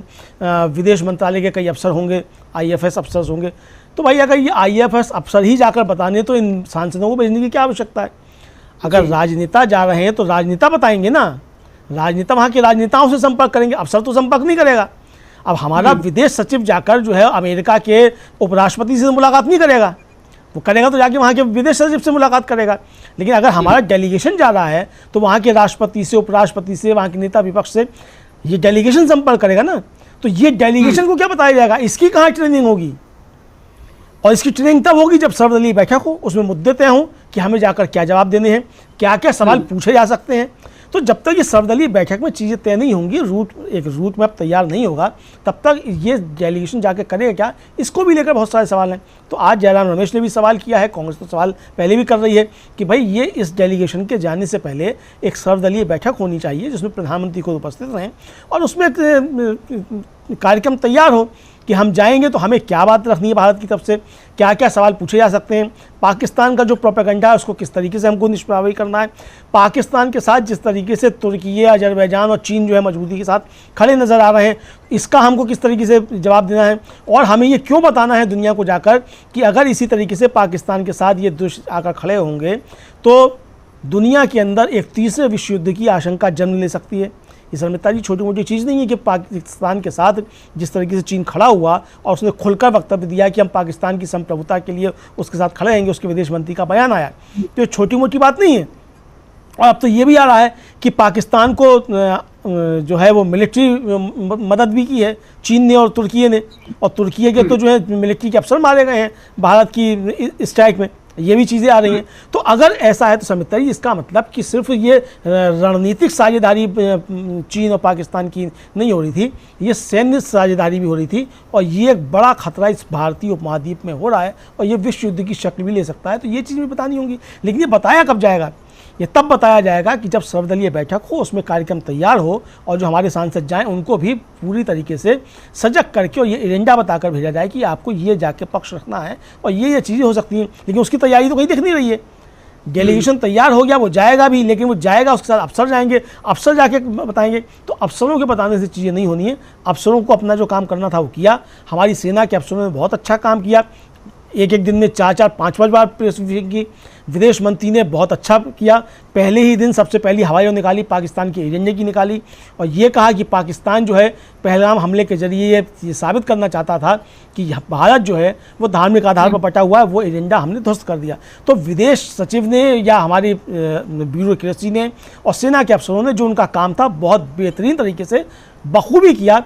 विदेश मंत्रालय के कई अफसर होंगे, IFS अफसर होंगे। तो भाई अगर ये IFS अफसर ही जाकर बताने, तो इन सांसदों को भेजने की क्या आवश्यकता है? अगर राजनेता जा रहे हैं तो राजनेता बताएंगे ना, राजनेता वहाँ के राजनेताओं से संपर्क करेंगे, अफसर तो संपर्क नहीं करेगा। अब हमारा विदेश सचिव जाकर जो है अमेरिका के उपराष्ट्रपति से मुलाकात नहीं करेगा, वो करेगा तो जाके वहाँ के विदेश सचिव से मुलाकात करेगा। लेकिन अगर हमारा डेलीगेशन जा रहा है तो वहाँ के राष्ट्रपति से, उपराष्ट्रपति से, वहाँ के नेता विपक्ष से ये डेलीगेशन संपर्क करेगा ना। तो ये डेलीगेशन को क्या बताया जाएगा, इसकी कहाँ ट्रेनिंग होगी? और इसकी ट्रेनिंग तब होगी जब सर्वदलीय बैठक हो, उसमें मुद्दे तय हों कि हमें जाकर क्या जवाब देने हैं, क्या क्या सवाल पूछे जा सकते हैं। तो जब तक ये सर्वदलीय बैठक में चीज़ें तय नहीं होंगी, एक रूट मैप तैयार नहीं होगा, तब तक ये डेलीगेशन जाके करेगा क्या, इसको भी लेकर बहुत सारे सवाल हैं। तो आज जयराम रमेश ने भी सवाल किया है, कांग्रेस तो सवाल पहले भी कर रही है कि भाई ये इस डेलीगेशन के जाने से पहले एक सर्वदलीय बैठक होनी चाहिए जिसमें प्रधानमंत्री को उपस्थित रहें और उसमें एक कार्यक्रम तैयार हो कि हम जाएंगे तो हमें क्या बात रखनी है भारत की तरफ से, क्या क्या सवाल पूछे जा सकते हैं, पाकिस्तान का जो प्रोपेगेंडा है उसको किस तरीके से हमको निष्प्रभावी करना है, पाकिस्तान के साथ जिस तरीके से तुर्की, अजरबैजान और चीन जो है मजबूती के साथ खड़े नज़र आ रहे हैं, इसका हमको किस तरीके से जवाब देना है। और हमें ये क्यों बताना है दुनिया को जाकर कि अगर इसी तरीके से पाकिस्तान के साथ ये दुष्ट आकर खड़े होंगे तो दुनिया के अंदर एक तीसरे विश्व युद्ध की आशंका जन्म ले सकती है। ये समित्रा जी छोटी मोटी चीज़ नहीं है कि पाकिस्तान के साथ जिस तरीके से चीन खड़ा हुआ और उसने खुलकर वक्तव्य दिया कि हम पाकिस्तान की संप्रभुता के लिए उसके साथ खड़े रहेंगे, उसके विदेश मंत्री का बयान आया, तो ये छोटी मोटी बात नहीं है। और अब तो ये भी आ रहा है कि पाकिस्तान को जो है वो मिलिट्री मदद भी की है चीन ने और तुर्की ने, और तुर्की के तो जो है मिलिट्री के अफसर मारे गए हैं भारत की स्ट्राइक में, ये भी चीज़ें आ रही हैं। तो अगर ऐसा है तो समित्रा जी, इसका मतलब कि सिर्फ ये रणनीतिक साझेदारी चीन और पाकिस्तान की नहीं हो रही थी, ये सैन्य साझेदारी भी हो रही थी, और ये एक बड़ा खतरा इस भारतीय उपमहाद्वीप में हो रहा है और ये विश्व युद्ध की शक्ल भी ले सकता है। तो ये चीज़ भी बतानी होंगी, लेकिन ये बताया कब जाएगा? ये तब बताया जाएगा कि जब सर्वदलीय बैठक हो, उसमें कार्यक्रम तैयार हो और जो हमारे सांसद जाएं उनको भी पूरी तरीके से सजग करके और ये एजेंडा बताकर भेजा जाए कि आपको ये जाके पक्ष रखना है और ये चीज़ें हो सकती हैं। लेकिन उसकी तैयारी तो कहीं दिख नहीं रही है। डेलीगेशन तैयार हो गया, वो जाएगा भी, लेकिन वो जाएगा उसके साथ अफसर जाएंगे, अफसर जाके बताएंगे। तो अफसरों के बताने से चीज़ें नहीं होनी है। अफसरों को अपना जो काम करना था वो किया, हमारी सेना के अफसरों ने बहुत अच्छा काम किया, एक एक दिन में 4-4, 5-5 बार प्रेस ब्रीफिंग की। विदेश मंत्री ने बहुत अच्छा किया, पहले ही दिन सबसे पहली हवाई निकाली, पाकिस्तान के एजेंडे की निकाली, और ये कहा कि पाकिस्तान जो है पहलगाम हमले के जरिए ये साबित करना चाहता था कि भारत जो है वो धार्मिक आधार पर बटा हुआ है, वो एजेंडा हमने ध्वस्त कर दिया। तो विदेश सचिव ने या हमारी ब्यूरोक्रेसी ने और सेना के अफसरों ने जो उनका काम था बहुत बेहतरीन तरीके से बखूबी किया।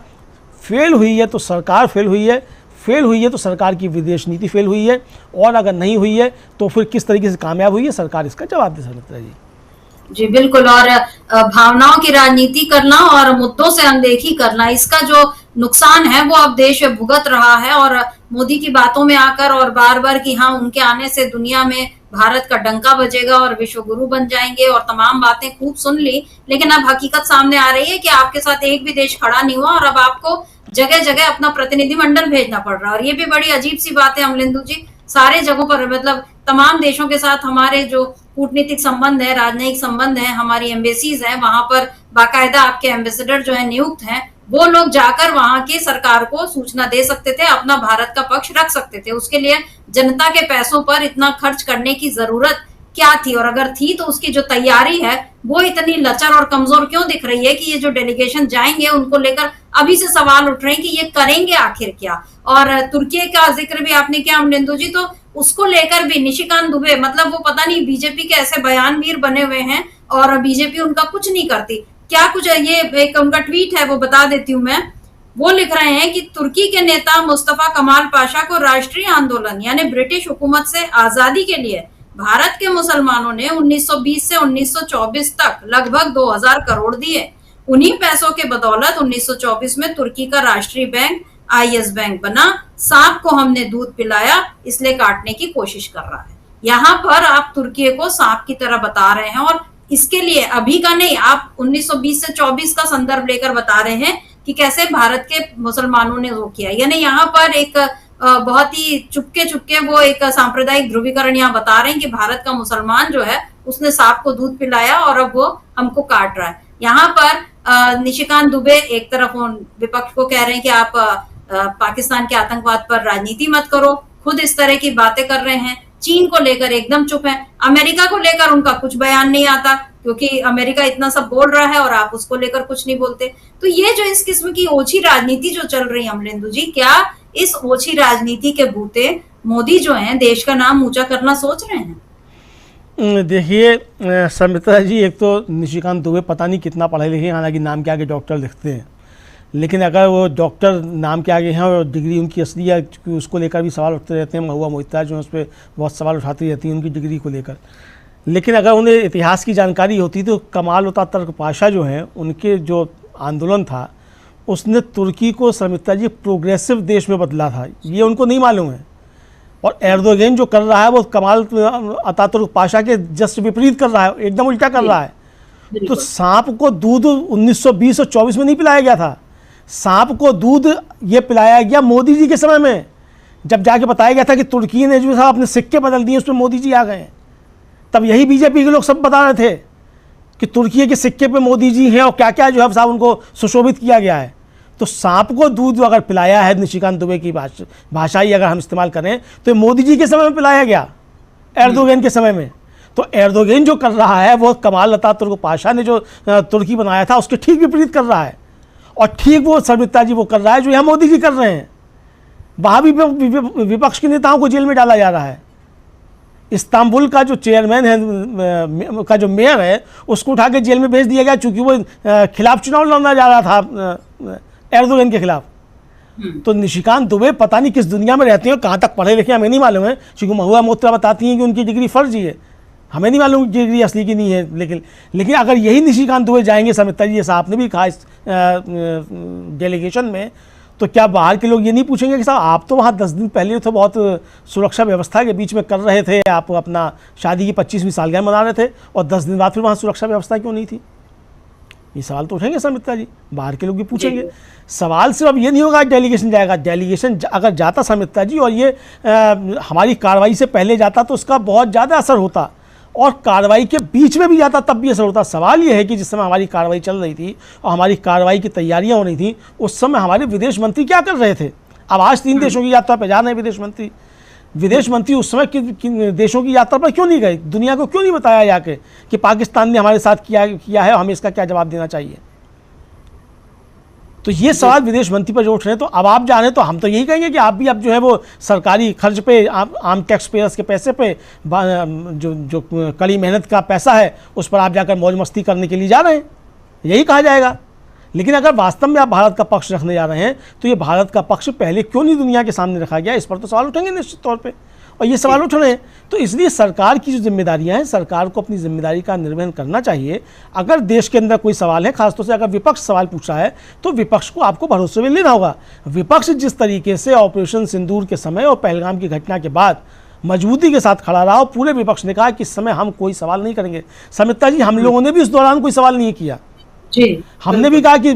फेल हुई है तो सरकार फेल हुई है, फेल हुई है तो सरकार की विदेश नीति फेल हुई है, और अगर नहीं हुई है तो फिर किस तरीके से कामयाब हुई है, सरकार इसका जवाब दे सकती है। जी बिल्कुल। और भावनाओं की राजनीति करना और मुद्दों से अनदेखी करना, इसका जो नुकसान है वो अब देश में भुगत रहा है। और मोदी की बातों में आकर और बार बार कि हाँ उनके आने से दुनिया में भारत का डंका बजेगा और विश्व गुरु बन जाएंगे और तमाम बातें खूब सुन ली, लेकिन अब हकीकत सामने आ रही है कि आपके साथ एक भी देश खड़ा नहीं हुआ और अब आपको जगह जगह अपना प्रतिनिधिमंडल भेजना पड़ रहा है। और ये भी बड़ी अजीब सी बात है अमलेंदु जी, सारे जगहों पर मतलब तमाम देशों के साथ हमारे जो कूटनीतिक संबंध है, राजनयिक संबंध है, हमारी एम्बेसीज हैं, वहां पर बाकायदा आपके एम्बेसडर जो है नियुक्त हैं, वो लोग जाकर वहां की सरकार को सूचना दे सकते थे, अपना भारत का पक्ष रख सकते थे। उसके लिए जनता के पैसों पर इतना खर्च करने की जरूरत क्या थी? और अगर थी तो उसकी जो तैयारी है वो इतनी लचर और कमजोर क्यों दिख रही है कि ये जो डेलीगेशन जाएंगे उनको लेकर अभी से सवाल उठ रहे हैं कि ये करेंगे आखिर क्या? और तुर्की का जिक्र भी आपने किया अमलेंदु जी, तो उसको लेकर भी निशिकांत दुबे मतलब वो पता नहीं बीजेपी के ऐसे बयानवीर बने हुए हैं और बीजेपी उनका कुछ नहीं करती क्या? कुछ ये एक उनका ट्वीट है वो बता देती हूँ मैं। वो लिख रहे हैं कि तुर्की के नेता मुस्तफा कमाल पाशा को राष्ट्रीय आंदोलन यानी ब्रिटिश हुकूमत से आजादी के लिए भारत के मुसलमानों ने 1920 से 1924 तक लगभग 2000 करोड़ दिए। उन्हीं पैसों के बदौलत 1924 में तुर्की का राष्ट्रीय बैंक IS बैंक बना। सांप को हमने दूध पिलाया इसलिए काटने की कोशिश कर रहा है। यहाँ पर आप तुर्की को सांप की तरह बता रहे हैं और इसके लिए अभी का नहीं, आप 1920 से 24 का संदर्भ लेकर बता रहे हैं कि कैसे भारत के मुसलमानों ने वो किया। यानी यहाँ पर एक बहुत ही चुपके चुपके वो एक सांप्रदायिक ध्रुवीकरण यहाँ बता रहे हैं कि भारत का मुसलमान जो है उसने सांप को दूध पिलाया और अब वो हमको काट रहा है। यहाँ पर निशिकांत दुबे एक तरफ विपक्ष को कह रहे हैं कि आप पाकिस्तान के आतंकवाद पर राजनीति मत करो, खुद इस तरह की बातें कर रहे हैं। चीन को लेकर एकदम चुप है, अमेरिका को लेकर उनका कुछ बयान नहीं आता क्योंकि अमेरिका इतना सब बोल रहा है और आप उसको लेकर कुछ नहीं बोलते। तो ये जो इस किस्म की ओछी राजनीति जो चल रही है अमलेंदु जी, क्या इस ओछी राजनीति के बूते मोदी जो हैं देश का नाम ऊंचा करना सोच रहे हैं? देखिए समिता जी, एक तो निशिकांत दुबे पता नहीं कितना पढ़े लिखे, हालांकि नाम के आगे डॉक्टर लिखते हैं, लेकिन अगर वो डॉक्टर नाम के आगे हैं और डिग्री उनकी असली है, क्योंकि उसको लेकर भी सवाल उठते रहते हैं। महुआ मोहिता जो है उस पर बहुत सवाल उठाती रहती हैं उनकी डिग्री को लेकर। लेकिन अगर उन्हें इतिहास की जानकारी होती तो कमाल अतातुर्क पाशा जो हैं उनके जो आंदोलन था उसने तुर्की को समिता जी प्रोग्रेसिव देश में बदला था, ये उनको नहीं मालूम है। और एर्दोगन जो कर रहा है वो कमाल अतातुर्क पाशा के जस्ट विपरीत कर रहा है, एकदम उल्टा कर रहा है। तो सांप को दूध 1920 और 24 में नहीं पिलाया गया था, सांप को दूध ये पिलाया गया मोदी जी के समय में, जब जाके बताया गया था कि तुर्की ने जो था अपने सिक्के बदल दिए, उस पर मोदी जी आ गए। तब यही बीजेपी के लोग सब बता रहे थे कि तुर्की के सिक्के पे मोदी जी हैं और क्या क्या जो है साहब उनको सुशोभित किया गया है। तो सांप को दूध अगर पिलाया है, निशिकांत दुबे की भाषा ही अगर हम इस्तेमाल करें तो मोदी जी के समय में पिलाया गया, एर्दोगन के समय में। तो एर्दोगन जो कर रहा है वो कमाल अतातुर्क पाशा ने जो तुर्की बनाया था उसके ठीक विपरीत कर रहा है, और ठीक वो समिता जी वो कर रहा है जो यहाँ मोदी जी कर रहे हैं। वहाँ भी विपक्ष के नेताओं को जेल में डाला जा रहा है। इस्तांबुल का जो चेयरमैन है, का जो मेयर है, उसको उठा के जेल में भेज दिया गया क्योंकि वो खिलाफ चुनाव लड़ना जा रहा था एर्दोगन के खिलाफ। तो निशिकांत दुबे पता नहीं किस दुनिया में रहते हैं, कहाँ तक पढ़े लिखे हमें नहीं मालूम है, क्योंकि महुआ मोहिता बताती हैं कि उनकी डिग्री फर्जी है, हमें नहीं मालूम डिग्री असली की नहीं है। लेकिन अगर यही निशिकांत दुबे जाएंगे, समिता जी जैसा आपने भी कहा इस डेलीगेशन में, तो क्या बाहर के लोग ये नहीं पूछेंगे कि साहब आप तो वहाँ 10 दिन पहले तो बहुत सुरक्षा व्यवस्था के बीच में कर रहे थे, आप अपना शादी की 25वीं सालगिरह मना रहे थे और 10 दिन बाद फिर वहाँ सुरक्षा व्यवस्था क्यों नहीं थी? ये सवाल तो उठेंगे समिता जी, बाहर के लोग भी पूछेंगे। सवाल सिर्फ अब ये नहीं होगा डेलीगेशन जाएगा, डेलीगेशन अगर जाता समिता जी और ये हमारी कार्रवाई से पहले जाता तो उसका बहुत ज़्यादा असर होता, और कार्रवाई के बीच में भी जाता तब भी असर होता। सवाल ये है कि जिस समय हमारी कार्रवाई चल रही थी और हमारी कार्रवाई की तैयारियां हो रही थी, उस समय हमारे विदेश मंत्री क्या कर रहे थे? अब आज 3 देशों की यात्रा पर जा रहे हैं विदेश मंत्री, विदेश मंत्री उस समय किन देशों की यात्रा पर क्यों नहीं गए? दुनिया को क्यों नहीं बताया जाके कि पाकिस्तान ने हमारे साथ किया है, हमें इसका क्या जवाब देना चाहिए? तो ये सवाल विदेश मंत्री पर जो उठ रहे हैं, तो अब आप जा रहे हैं, तो हम तो यही कहेंगे कि आप भी अब जो है वो सरकारी खर्च पे, आम टैक्स पेयर्स के पैसे पे, जो कड़ी मेहनत का पैसा है उस पर आप जाकर मौज मस्ती करने के लिए जा रहे हैं, यही कहा जाएगा। लेकिन अगर वास्तव में आप भारत का पक्ष रखने जा रहे हैं तो ये भारत का पक्ष पहले क्यों नहीं दुनिया के सामने रखा गया? इस पर तो सवाल उठेंगे निश्चित तौर पे, और ये सवाल उठ रहे हैं। तो इसलिए सरकार की जो जिम्मेदारियां हैं, सरकार को अपनी जिम्मेदारी का निर्वहन करना चाहिए। अगर देश के अंदर कोई सवाल है, खासतौर से अगर विपक्ष सवाल पूछ रहा है, तो विपक्ष को आपको भरोसे में लेना होगा। विपक्ष जिस तरीके से ऑपरेशन सिंदूर के समय और पहलगाम की घटना के बाद मजबूती के साथ खड़ा रहा, पूरे विपक्ष ने कहा कि इस समय हम कोई सवाल नहीं करेंगे। समिता जी, हम लोगों ने भी उस दौरान कोई सवाल नहीं किया जी। हमने भी कहा कि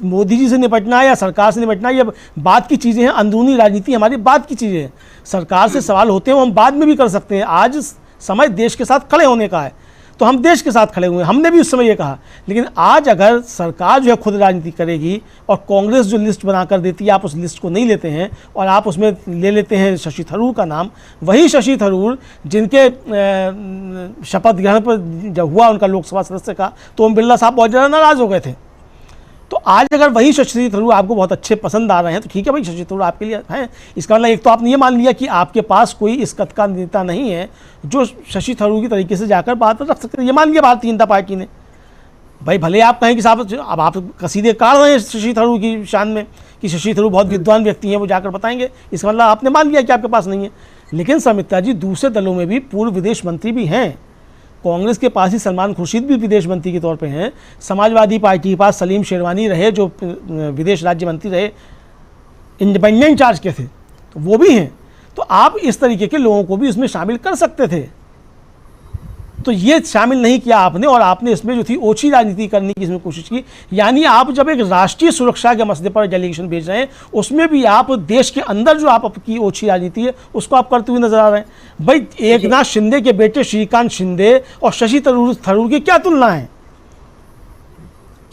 मोदी जी से निपटना है या सरकार से निपटना है, ये बात की चीज़ें हैं, अंदरूनी राजनीति हमारी बात की चीज़ें हैं। सरकार से सवाल होते हैं वो हम बाद में भी कर सकते हैं। आज समय देश के साथ खड़े होने का है, तो हम देश के साथ खड़े हुए हैं, हमने भी उस समय ये कहा। लेकिन आज अगर सरकार जो है खुद राजनीति करेगी और कांग्रेस जो लिस्ट बनाकर देती है, आप उस लिस्ट को नहीं लेते हैं और आप उसमें ले लेते हैं शशि थरूर का नाम, वही शशि थरूर जिनके शपथ ग्रहण पर जब हुआ उनका लोकसभा सदस्य का, तो ओम बिरला साहब बहुत ज़्यादा नाराज़ हो गए थे। तो आज अगर वही शशि थरूर आपको बहुत अच्छे पसंद आ रहे हैं, तो ठीक है भाई, शशि थरूर आपके लिए हैं। इसका मतलब एक तो आपने ये मान लिया कि आपके पास कोई इस कद का नेता नहीं है जो शशि थरूर की तरीके से जाकर बात रख सकते हैं, ये मान लिया भारतीय जनता पार्टी ने। भाई भले आप कहें कि साहब अब आप कसीदे काट रहे हैं शशि थरूर की शान में कि शशि थरूर बहुत विद्वान व्यक्ति हैं, वो जाकर बताएंगे, इसका मतलब आपने मान लिया कि आपके पास नहीं है। लेकिन समिता जी, दूसरे दलों में भी पूर्व विदेश मंत्री भी हैं। कांग्रेस के पास ही सलमान खुर्शीद भी विदेश मंत्री के तौर पे हैं। समाजवादी पार्टी के पास सलीम शेरवानी रहे, जो विदेश राज्य मंत्री रहे, इंडिपेंडेंट चार्ज के थे, तो वो भी हैं। तो आप इस तरीके के लोगों को भी इसमें शामिल कर सकते थे, तो ये शामिल नहीं किया आपने, और आपने इसमें जो थी ओछी राजनीति करने की इसमें कोशिश की। यानी आप जब एक राष्ट्रीय सुरक्षा के मसले पर डेलीगेशन भेज रहे हैं, उसमें भी आप देश के अंदर जो आपकी ओछी राजनीति है उसको आप करते हुए नजर आ रहे हैं। भाई, एकनाथ शिंदे के बेटे श्रीकांत शिंदे और शशि थरूर की क्या तुलना है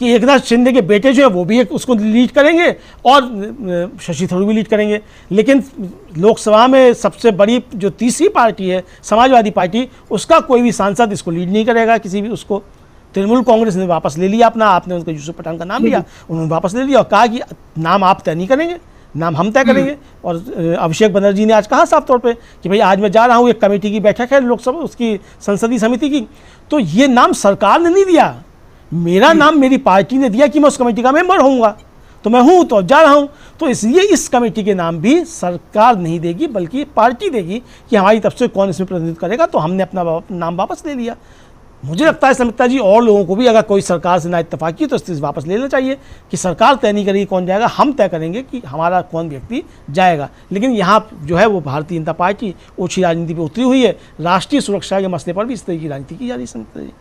कि एकनाथ शिंदे के बेटे जो है वो भी एक उसको लीड करेंगे और शशि थरूर भी लीड करेंगे। लेकिन लोकसभा में सबसे बड़ी जो तीसरी पार्टी है समाजवादी पार्टी, उसका कोई भी सांसद इसको लीड नहीं करेगा किसी भी उसको। तृणमूल कांग्रेस ने वापस ले लिया अपना, आपने उनका यूसुफ पठान का नाम लिया, उन्होंने वापस ले लिया और कहा कि नाम आप तय नहीं करेंगे, नाम हम तय करेंगे। और अभिषेक बनर्जी ने आज कहा साफ तौर पे कि भाई आज मैं जा रहा हूँ, एक कमेटी की बैठक है लोकसभा उसकी संसदीय समिति की, तो ये नाम सरकार ने नहीं दिया, मेरा नाम मेरी पार्टी ने दिया कि मैं उस कमेटी का मेंबर होऊंगा, तो मैं हूं तो जा रहा हूं। तो इसलिए इस कमेटी के नाम भी सरकार नहीं देगी बल्कि पार्टी देगी कि हमारी तरफ से कौन इसमें प्रतिनिधित्व करेगा। तो हमने अपना नाम वापस ले लिया। मुझे लगता है समिता जी, और लोगों को भी अगर कोई सरकार से ना इत्तेफाक की तो इस वापस ले लेना चाहिए कि सरकार तय नहीं करेगी कौन जाएगा, हम तय करेंगे कि हमारा कौन व्यक्ति जाएगा। लेकिन यहाँ जो है वो भारतीय जनता पार्टी ओछी राजनीति पर उतरी हुई है। राष्ट्रीय सुरक्षा के मसले पर भी इस तरह की राजनीति की जा रही है समिता जी।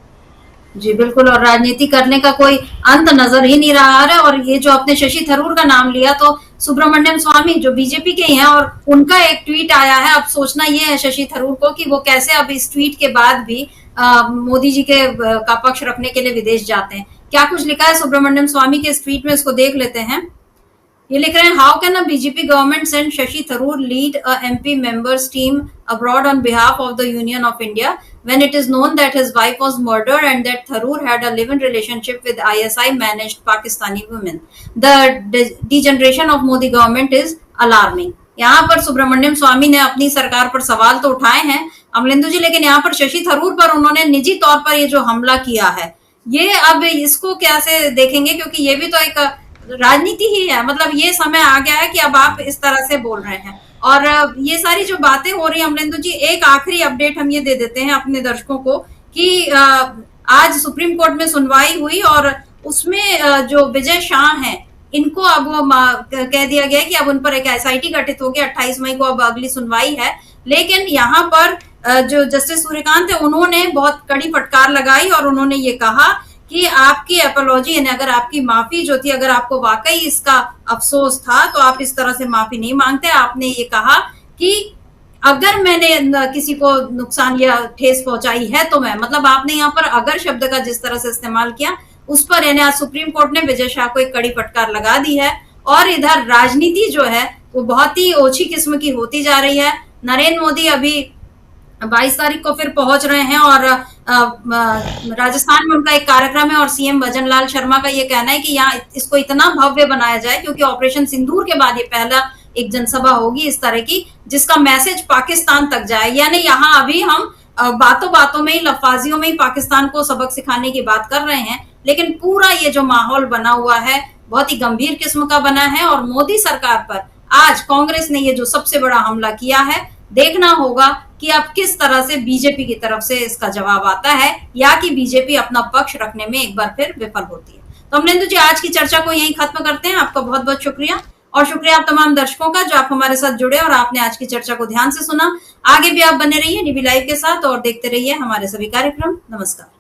जी बिल्कुल, और राजनीति करने का कोई अंत नजर ही नहीं रहा है। और ये जो आपने शशि थरूर का नाम लिया, तो सुब्रमण्यम स्वामी जो बीजेपी के हैं, और उनका एक ट्वीट आया है। अब सोचना ये है शशि थरूर को कि वो कैसे अब इस ट्वीट के बाद भी मोदी जी के का पक्ष रखने के लिए विदेश जाते हैं। क्या कुछ लिखा है सुब्रमण्यम स्वामी के इस ट्वीट में, इसको देख लेते हैं। ये लिख रहे हैं, how can a BJP government send Shashi Tharoor lead a MP members team abroad on behalf of the Union of India when it is known that his wife was murdered and that Tharoor had a live-in relationship with ISI managed Pakistani women. The degeneration of Modi government is alarming. यहाँ पर सुब्रमण्यम स्वामी ने अपनी सरकार पर सवाल तो उठाए हैं अमलेंदु जी, लेकिन यहाँ पर शशि थरूर पर उन्होंने निजी तौर पर ये जो हमला किया है, ये अब इसको कैसे देखेंगे, क्योंकि ये भी तो एक राजनीति ही है। मतलब ये समय आ गया है कि अब आप इस तरह से बोल रहे हैं। और ये सारी जो बातें हो रही है अमलेंदु जी, एक आखिरी अपडेट हम ये दे देते हैं अपने दर्शकों को कि आज सुप्रीम कोर्ट में सुनवाई हुई और उसमें जो विजय शाह हैं, इनको अब कह दिया गया कि अब उन पर एक एसआईटी गठित होगी। 28 मई को अब अगली सुनवाई है। लेकिन यहाँ पर जो जस्टिस सूर्यकांत है, उन्होंने बहुत कड़ी फटकार लगाई और उन्होंने ये कहा कि आपकी अपॉलॉजी, यानी अगर आपकी माफी जो थी, अगर आपको वाकई इसका अफसोस था तो आप इस तरह से माफी नहीं मांगते। आपने ये कहा कि अगर मैंने किसी को नुकसान या ठेस पहुंचाई है तो मैं, मतलब आपने यहाँ पर अगर शब्द का जिस तरह से इस्तेमाल किया उस पर, यानी आज सुप्रीम कोर्ट ने विजय शाह को एक कड़ी फटकार लगा दी है। और इधर राजनीति जो है वो बहुत ही ओछी किस्म की होती जा रही है। नरेंद्र मोदी अभी 22 तारीख को फिर पहुंच रहे हैं और राजस्थान में उनका एक कार्यक्रम है और सीएम भजनलाल शर्मा का ये कहना है कि यहाँ इसको इतना भव्य बनाया जाए, क्योंकि ऑपरेशन सिंदूर के बाद ये पहला एक जनसभा होगी इस तरह की जिसका मैसेज पाकिस्तान तक जाए। यानी यहाँ अभी हम बातों बातों में ही, लफाजियों में ही पाकिस्तान को सबक सिखाने की बात कर रहे हैं, लेकिन पूरा ये जो माहौल बना हुआ है बहुत ही गंभीर किस्म का बना है। और मोदी सरकार पर आज कांग्रेस ने ये जो सबसे बड़ा हमला किया है, देखना होगा कि अब किस तरह से बीजेपी की तरफ से इसका जवाब आता है, या कि बीजेपी अपना पक्ष रखने में एक बार फिर विफल होती है। तो अमलेंदु जी, आज की चर्चा को यहीं खत्म करते हैं। आपका बहुत बहुत शुक्रिया, और शुक्रिया आप तमाम दर्शकों का जो आप हमारे साथ जुड़े और आपने आज की चर्चा को ध्यान से सुना। आगे भी आप बने रहिए डीबी लाइव के साथ और देखते रहिए हमारे सभी कार्यक्रम। नमस्कार।